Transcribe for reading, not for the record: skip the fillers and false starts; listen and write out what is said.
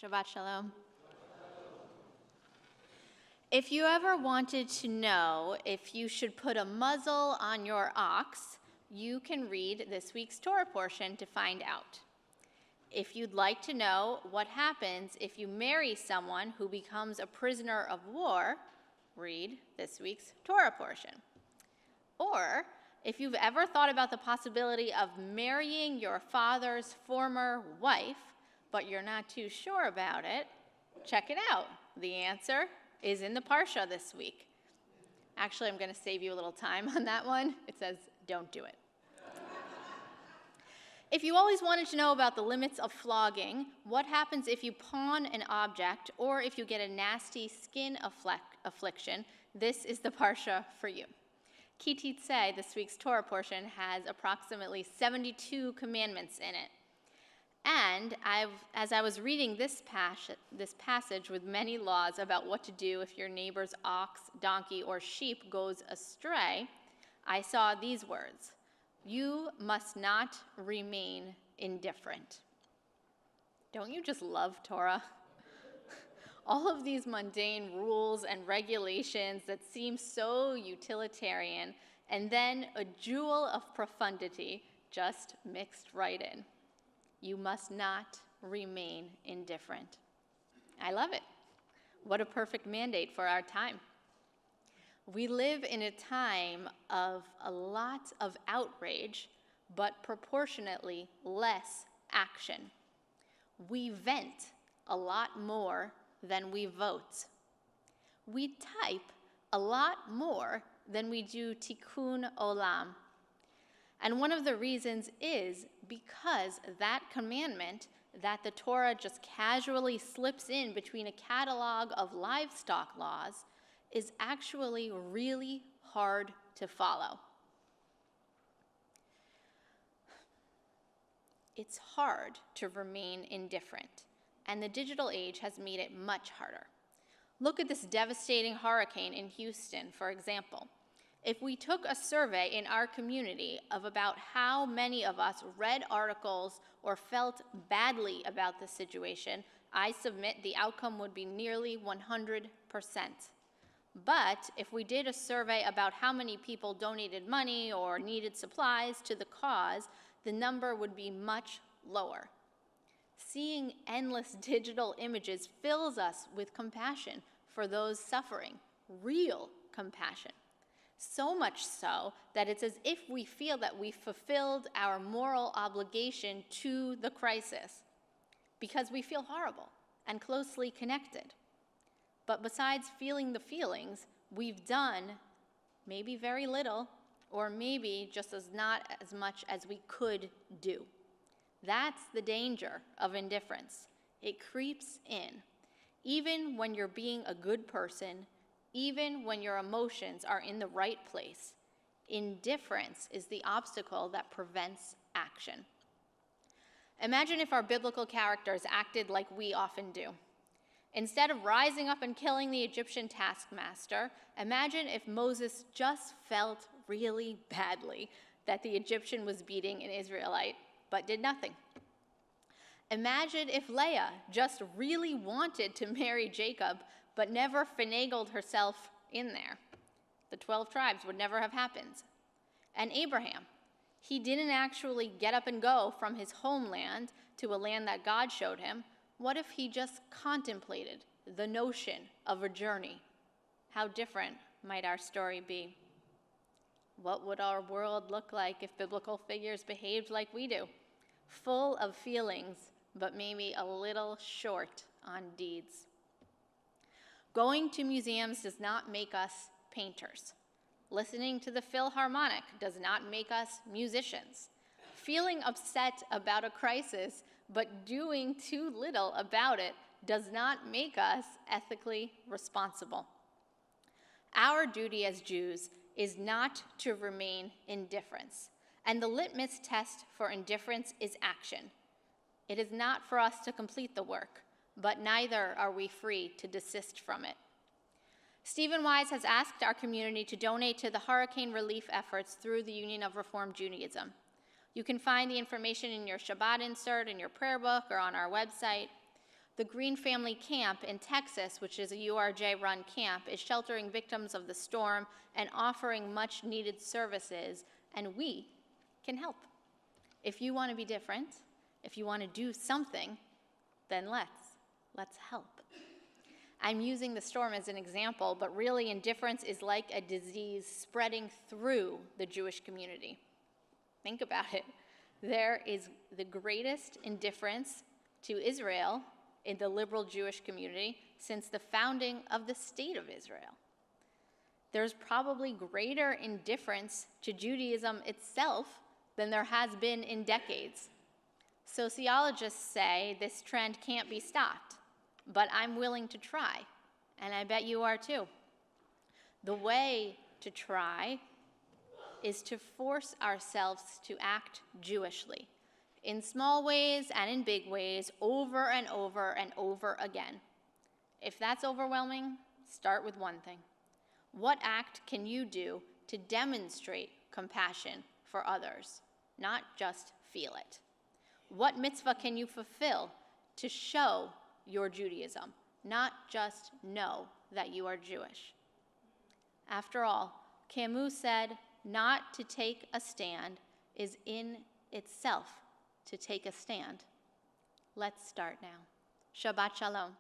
Shabbat Shalom. If you ever wanted to know if you should put a muzzle on your ox, you can read this week's Torah portion to find out. If you'd like to know what happens if you marry someone who becomes a prisoner of war, read this week's Torah portion. Or if you've ever thought about the possibility of marrying your father's former wife, but you're not too sure about it, check it out. The answer is in the Parsha this week. Actually, I'm going to save you a little time on that one. It says, don't do it. If you always wanted to know about the limits of flogging, what happens if you pawn an object or if you get a nasty skin affliction, this is the Parsha for you. Ki Titzei, this week's Torah portion, has approximately 72 commandments in it. And as I was reading this passage with many laws about what to do if your neighbor's ox, donkey, or sheep goes astray, I saw these words: you must not remain indifferent. Don't you just love Torah? All of these mundane rules and regulations that seem so utilitarian, and then a jewel of profundity just mixed right in. You must not remain indifferent. I love it. What a perfect mandate for our time. We live in a time of a lot of outrage, but proportionately less action. We vent a lot more than we vote. We type a lot more than we do tikkun olam. And one of the reasons is because that commandment that the Torah just casually slips in between a catalog of livestock laws is actually really hard to follow. It's hard to remain indifferent, and the digital age has made it much harder. Look at this devastating hurricane in Houston, for example. If we took a survey in our community of about how many of us read articles or felt badly about the situation, I submit the outcome would be nearly 100%. But if we did a survey about how many people donated money or needed supplies to the cause, the number would be much lower. Seeing endless digital images fills us with compassion for those suffering, real compassion. So much so that it's as if we feel that we fulfilled our moral obligation to the crisis because we feel horrible and closely connected. But besides feeling the feelings, we've done maybe very little or maybe just not as much as we could do. That's the danger of indifference. It creeps in. Even when you're being a good person, even when your emotions are in the right place, indifference is the obstacle that prevents action. Imagine if our biblical characters acted like we often do. Instead of rising up and killing the Egyptian taskmaster, imagine if Moses just felt really badly that the Egyptian was beating an Israelite, but did nothing. Imagine if Leah just really wanted to marry Jacob, but never finagled herself in there. The 12 tribes would never have happened. And Abraham, he didn't actually get up and go from his homeland to a land that God showed him. What if he just contemplated the notion of a journey? How different might our story be? What would our world look like if biblical figures behaved like we do? Full of feelings, but maybe a little short on deeds. Going to museums does not make us painters. Listening to the Philharmonic does not make us musicians. Feeling upset about a crisis but doing too little about it does not make us ethically responsible. Our duty as Jews is not to remain indifferent, and the litmus test for indifference is action. It is not for us to complete the work, but neither are we free to desist from it. Stephen Wise has asked our community to donate to the hurricane relief efforts through the Union of Reformed Judaism. You can find the information in your Shabbat insert, in your prayer book, or on our website. The Green Family Camp in Texas, which is a URJ-run camp, is sheltering victims of the storm and offering much-needed services, and we can help. If you want to be different, if you want to do something, then let's help. I'm using the storm as an example, but really indifference is like a disease spreading through the Jewish community. Think about it. There is the greatest indifference to Israel in the liberal Jewish community since the founding of the state of Israel. There's probably greater indifference to Judaism itself than there has been in decades. Sociologists say this trend can't be stopped, but I'm willing to try, and I bet you are too. The way to try is to force ourselves to act Jewishly, in small ways and in big ways, over and over and over again. If that's overwhelming, start with one thing. What act can you do to demonstrate compassion for others, not just feel it? What mitzvah can you fulfill to show your Judaism, not just know that you are Jewish? After all, Camus said, not to take a stand is in itself to take a stand. Let's start now. Shabbat Shalom.